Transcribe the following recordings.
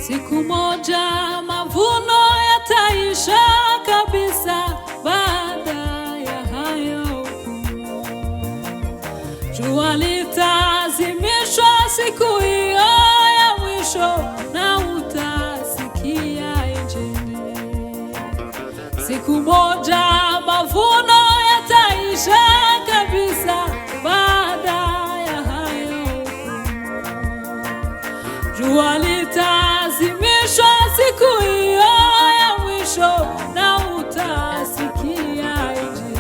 Siku moja mavuno yataisha kabisa, baada ya hayo hukumu. Jua litazimishwa siku hiyo ya mwisho, na utasikia injili. Siku moja mavuno yataisha kabisa, baada ya hayo hukumu. Jua litazimishwa siku hiyo ya mwisho, na utasikia injili.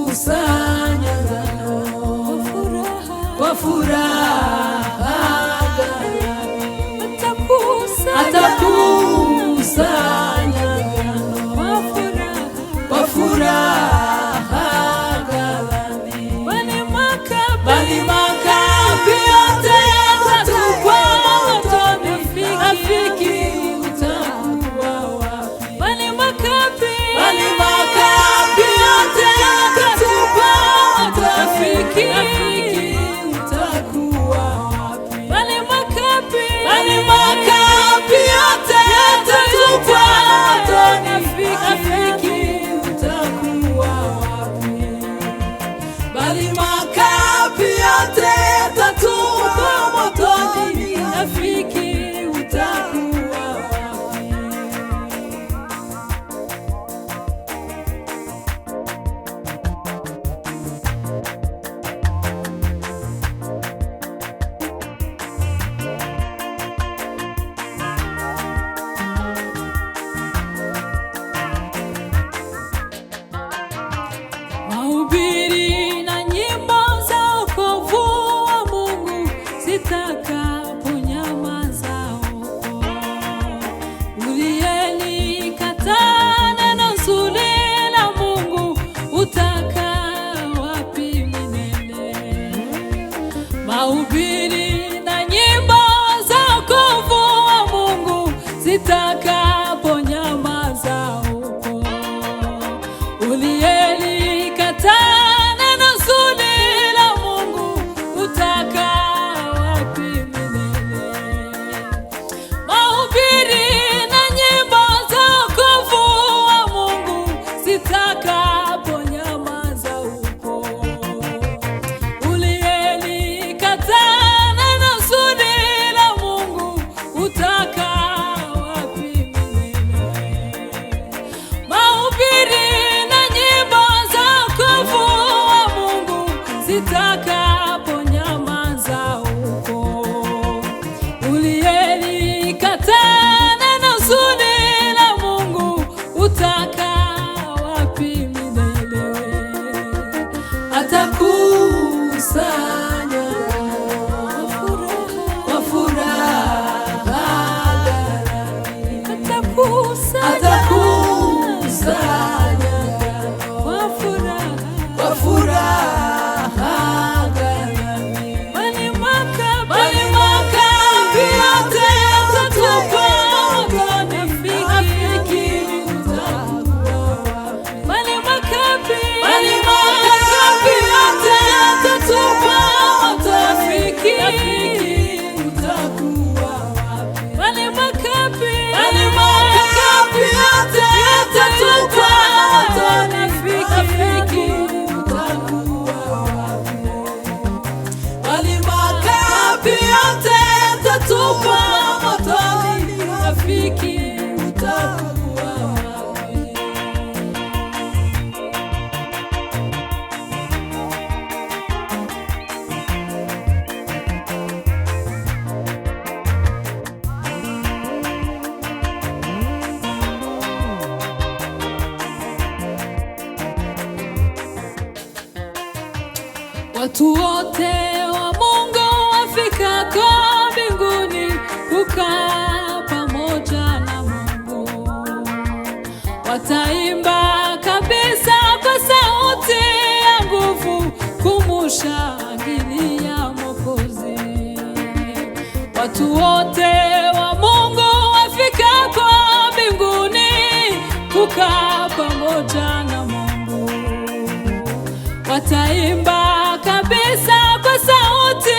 Atakusanya ngano kwa furaha ghalani, atakusanya ngano kwa furaha ghalani. Bali makapi yote yatatupwa motoni, rafiki utakuwa wapi? Bali makapi yote yatatupwa motoni, rafiki utakuwa wapi? Bali makapi yote yatatupwa motoni, rafiki utakuwa wapi? Bali makapi yote yatatupwa motoni, rafiki utakuwa wapi? Mahubiri na nyimbo za wokovu wa Mungu zitakaponyamaza huko, uliyelikataa neno zuri la Mungu utakaa wapi milele? Mahubiri na nyimbo za wokovu wa Mungu zitakaponyamaza huko, uliyelikataa neno zuri la Mungu utakaa wapi milele? Mahubiri na nyimbo za wokovu wa Mungu zitakaponyamaza huko, uliyelikataa neno zuri la Mungu utakaa wapi milele? Mahubiri na nyimbo za wokovu wa Mungu zitakaponyamaza huko, uliyelikataa neno zuri la Mungu utakaa wapi milele? Atakusanya kwa furaha ghalani, atakusanya kwa furaha ghalani. Bali makapi yote yatatupwa motoni, rafiki utakuwa wapi? Bali makapi yote yatatupwa motoni, rafiki utakuwa wapi? Bali makapi yote yatatupwa motoni, rafiki utakuwa wapi? Bali makapi yote yatatupwa motoni, rafiki utakuwa wapi? Watu wote wa Mungu wafikako mbinguni kukaa pamoja na Mungu, wataimba kabisa kwa sauti ya nguvu kumushangilia Mwokozi. Watu wote wa Mungu wafikako mbinguni kukaa pamoja na Mungu, wataimba kabisa kwa sauti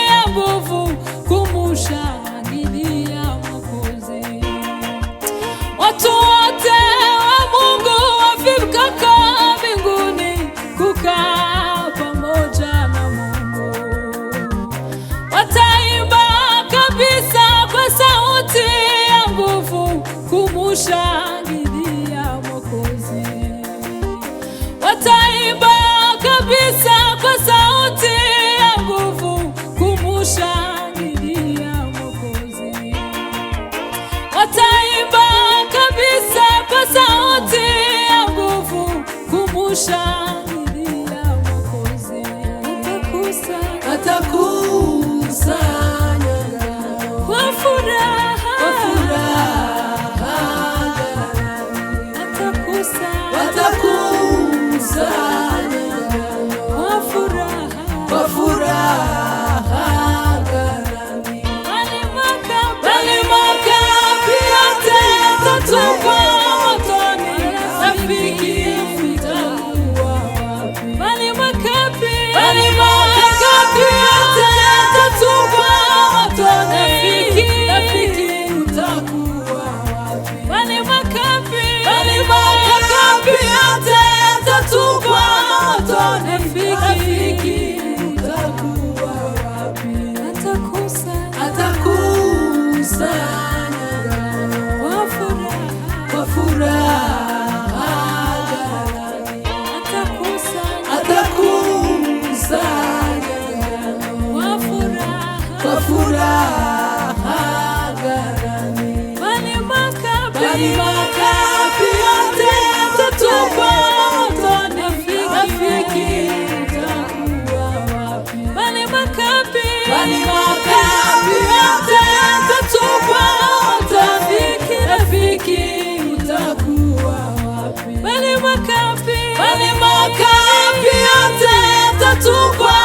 ya nguvu tu kwa